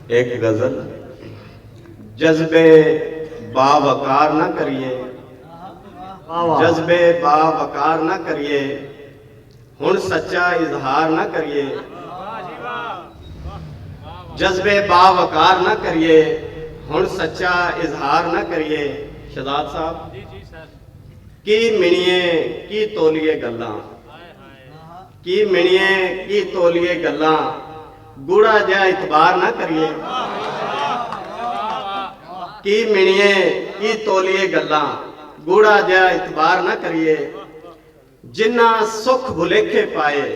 एक गजल। जज्बे बावकार ना करिए, जज्बे बावकार ना करिए, हुण सच्चा इजहार ना करिए। जज्बे बावकार ना करिए, हुण सच्चा इजहार ना करिए। शहजाद साहब की मिणिए की तोलिए गल्लां, की मिणिए की तोलिए गल्लां, गूढ़ा जिहा इतबार ना करिए। की मिणिए की तोलिए गल्लां, गूढ़ा जिहा इतबार ना करिए। जिन्ना सुख भुलेखे पाए,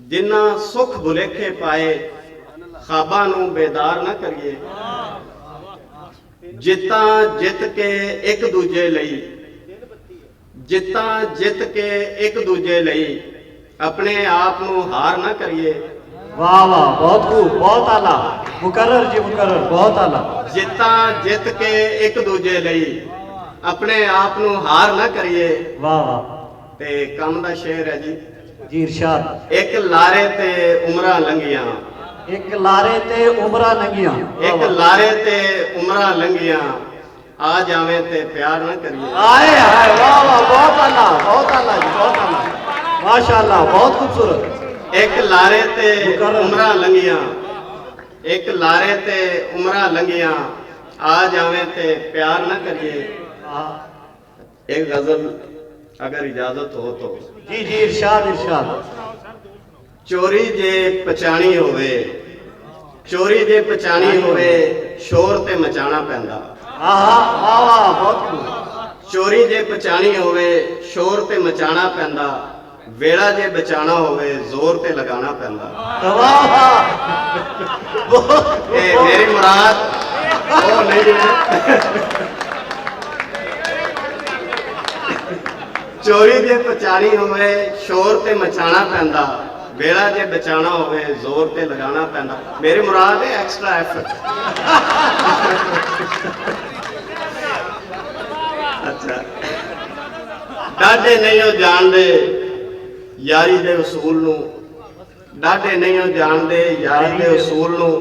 जिन्ना सुख भुलेखे पाए, ख्वाबां नूं बेदार ना करिए। जित्तां जित के एक दूजे लई, जित्तां जित के एक दूजे लई, अपने आप नूं हार ना करिए। वाह वाह, बहुत खूब, बहुत आला। मुकर्रर जी मुकर्रर, बहुत आला। जित्तां जित के एक दूजे लई, अपने आप नूं हार ना करिए। वाह वाह ते कम दा शेर है जी। जी इरशाद। एक लारे ते उमरां लंघियां, एक लारे ते उमरा लंघियां, एक लारे ते उमरां लंघियां, आ जावे ते प्यार ना करिए। आए आए, वाह वाह, बहुत आला, बहुत आला जी, बहुत आला, माशाअल्लाह, बहुत खूबसूरत। एक लारे ते उमरां लंघियां, एक लारे ते उमरां लंघियां, आ जावे ते प्यार ना करिए। एक गजल अगर इजाजत हो तो। जी जी इरशाद इरशाद। चोरी जे पछाणी होवे, चोरी जे पछाणी होवे, शोर ते मचाना पैंदा। आहा, वाह वाह, बहुत खूब। चोरी जे पछाणी होवे, शोर ते मचाना पैंदा। वेड़ा जे बचाना होवे, जोर ते लगाना पैंदा। वाह वाह, मेरी मुराद वो नहीं है। चोरी जे पछाणी होवे, शोर ते मचाना पैंदा। वेड़ा जे बचाना होवे, जोर ते लगाना पैंदा। मेरी मुराद है एक्स्ट्रा एफर्ट। अच्छा, डाढे नहीं हो जानदे यारी दे उसूल नूं, डाढे नहीं हो जानदे यारी दे उसूल नूं।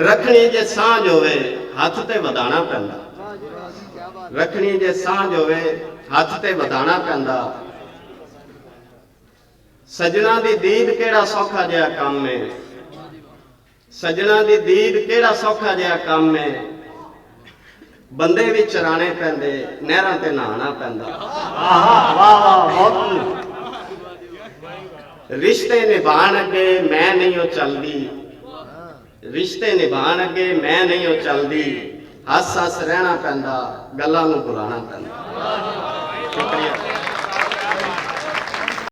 रखनी जे सांझ होवे, हथ ते वधाना पैंदा। रखनी जे सांझ होवे, हथ ते वधाना पैंदा। सजना दी दीद केड़ा सौखा जिहा काम है, सजना दी दीद केड़ा सौखा जिहा काम है। बंदे भी चराने पैंदे, नहरां ते नहाना पैंदा। आहा, वाह वाह, बहुत खूब। रिश्ते निभाण अगे मैं नहीं हो चलदी, रिश्ते निभाण अगे मैं नहीं हो चलदी। हस हस रहना पैंदा, गल्लां नूं भुलाना पैंदा।